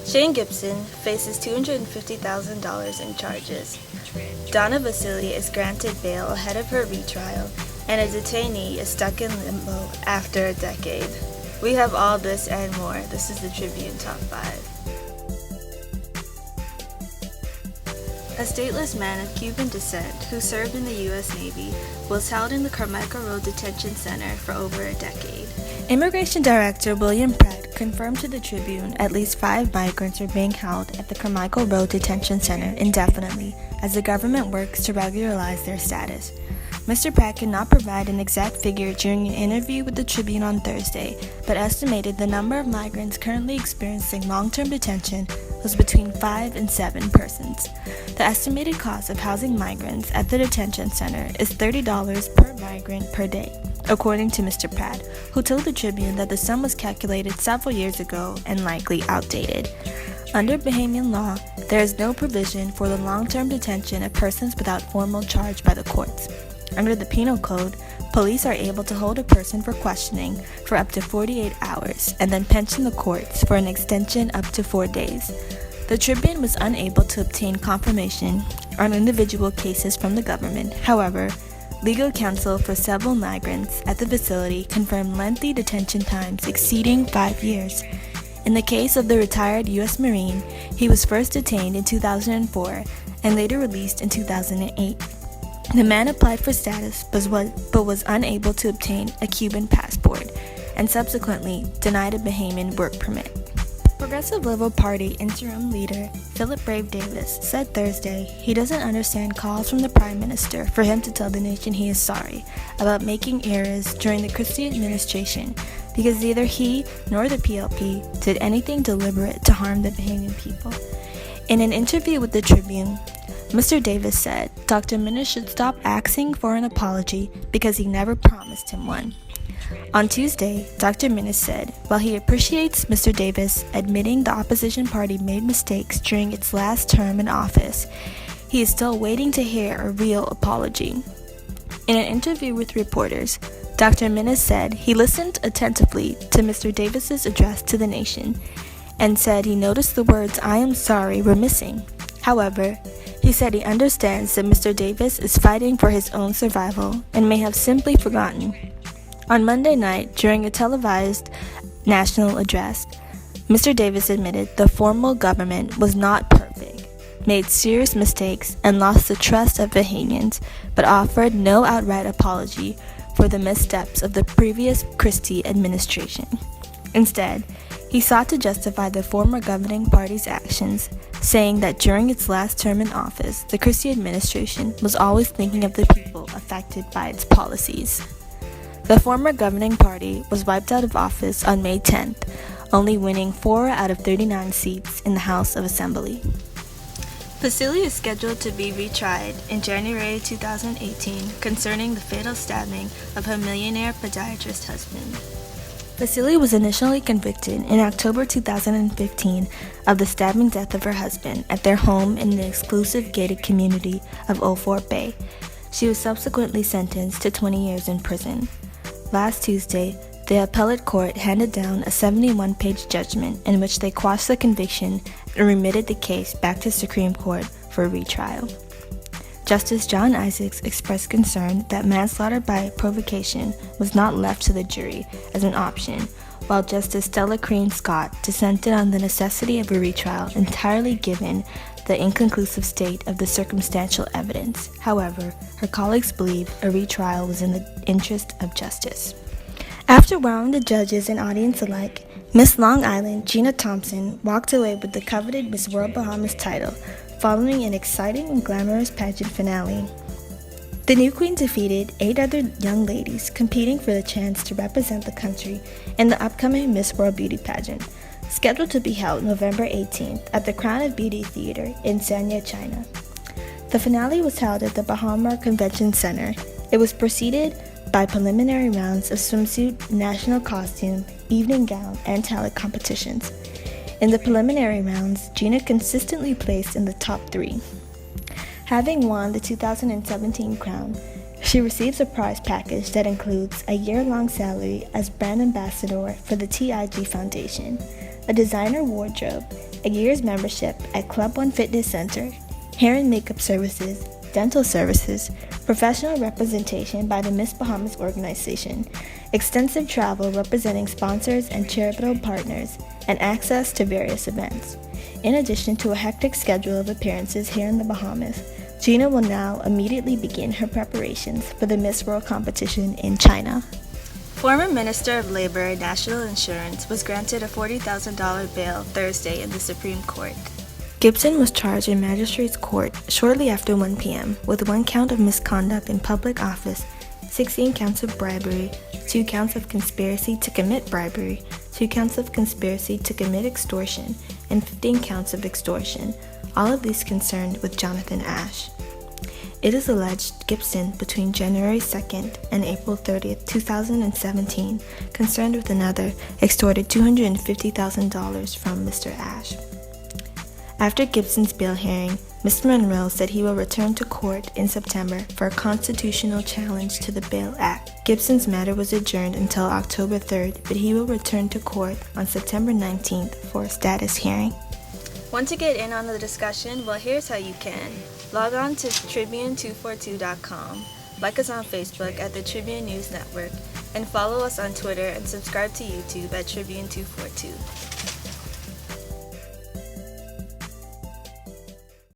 Shane Gibson faces $250,000 in charges. Donna Vasily is granted bail ahead of her retrial, and a detainee is stuck in limbo after a decade. We have all this and more. This is the Tribune Top 5. A stateless man of Cuban descent who served in the U.S. Navy was held in the Carmichael Road Detention Center for over a decade. Immigration Director William Pratt confirmed to the Tribune at least 5 migrants are being held at the Carmichael Road Detention Center indefinitely as the government works to regularize their status. Mr. Pratt could not provide an exact figure during an interview with the Tribune on Thursday, but estimated the number of migrants currently experiencing long-term detention was between 5 and 7 persons. The estimated cost of housing migrants at the detention center is $30 per migrant per day, according to Mr. Pratt, who told the Tribune that the sum was calculated several years ago and likely outdated. Under Bahamian law, there is no provision for the long-term detention of persons without formal charge by the courts. Under the Penal Code, police are able to hold a person for questioning for up to 48 hours and then pension the courts for an extension up to 4 days. The Tribune was unable to obtain confirmation on individual cases from the government. However, legal counsel for several migrants at the facility confirmed lengthy detention times exceeding 5 years. In the case of the retired U.S. Marine, he was first detained in 2004 and later released in 2008. The man applied for status but was unable to obtain a Cuban passport and subsequently denied a Bahamian work permit. Progressive Liberal Party interim leader Philip Brave Davis said Thursday he doesn't understand calls from the Prime Minister for him to tell the nation he is sorry about making errors during the Christie administration because neither he nor the PLP did anything deliberate to harm the Bahamian people. In an interview with the Tribune, Mr. Davis said Dr. Minnis should stop asking for an apology because he never promised him one. On Tuesday, Dr. Minnis said while he appreciates Mr. Davis admitting the opposition party made mistakes during its last term in office, he is still waiting to hear a real apology. In an interview with reporters, Dr. Minnis said he listened attentively to Mr. Davis's address to the nation and said he noticed the words "I am sorry" were missing. However, he said he understands that Mr. Davis is fighting for his own survival and may have simply forgotten. On Monday night, during a televised national address, Mr. Davis admitted the formal government was not perfect, made serious mistakes, and lost the trust of Bahamians, but offered no outright apology for the missteps of the previous Christie administration. Instead, he sought to justify the former governing party's actions, saying that during its last term in office, the Christie administration was always thinking of the people affected by its policies. The former governing party was wiped out of office on May 10th, only winning 4 out of 39 seats in the House of Assembly. Vasily is scheduled to be retried in January 2018 concerning the fatal stabbing of her millionaire podiatrist husband. Vasily was initially convicted in October 2015 of the stabbing death of her husband at their home in the exclusive gated community of Old Fort Bay. She was subsequently sentenced to 20 years in prison. Last Tuesday, the appellate court handed down a 71-page judgment in which they quashed the conviction and remitted the case back to Supreme Court for retrial. Justice John Isaacs expressed concern that manslaughter by provocation was not left to the jury as an option, while Justice Stella Crane Scott dissented on the necessity of a retrial entirely given the inconclusive state of the circumstantial evidence. However, her colleagues believe a retrial was in the interest of justice. After wowing the judges and audience alike, Miss Long Island Gina Thompson walked away with the coveted Miss World Bahamas title, following an exciting and glamorous pageant finale. The new queen defeated 8 other young ladies competing for the chance to represent the country in the upcoming Miss World Beauty pageant, scheduled to be held November 18th at the Crown of Beauty Theater in Sanya, China. The finale was held at the Bahama Convention Center. It was preceded by preliminary rounds of swimsuit, national costume, evening gown, and talent competitions. In the preliminary rounds, Gina consistently placed in the top 3. Having won the 2017 crown, she receives a prize package that includes a year-long salary as brand ambassador for the TIG Foundation, a designer wardrobe, a year's membership at Club One Fitness Center, hair and makeup services, dental services, professional representation by the Miss Bahamas organization, extensive travel representing sponsors and charitable partners, and access to various events. In addition to a hectic schedule of appearances here in the Bahamas, Gina will now immediately begin her preparations for the Miss World competition in China. Former Minister of Labor and National Insurance was granted a $40,000 bail Thursday in the Supreme Court. Gibson was charged in magistrate's court shortly after 1 p.m. with 1 count of misconduct in public office, 16 counts of bribery, 2 counts of conspiracy to commit bribery, 2 counts of conspiracy to commit extortion, and 15 counts of extortion, all of these concerned with Jonathan Ash. It is alleged Gibson, between January 2nd and April 30th, 2017, concerned with another, extorted $250,000 from Mr. Ash. After Gibson's bail hearing, Mr. Monroe said he will return to court in September for a constitutional challenge to the Bail Act. Gibson's matter was adjourned until October 3rd, but he will return to court on September 19th for a status hearing. Want to get in on the discussion? Well, here's how you can. Log on to Tribune242.com, like us on Facebook at the Tribune News Network, and follow us on Twitter and subscribe to YouTube at Tribune242.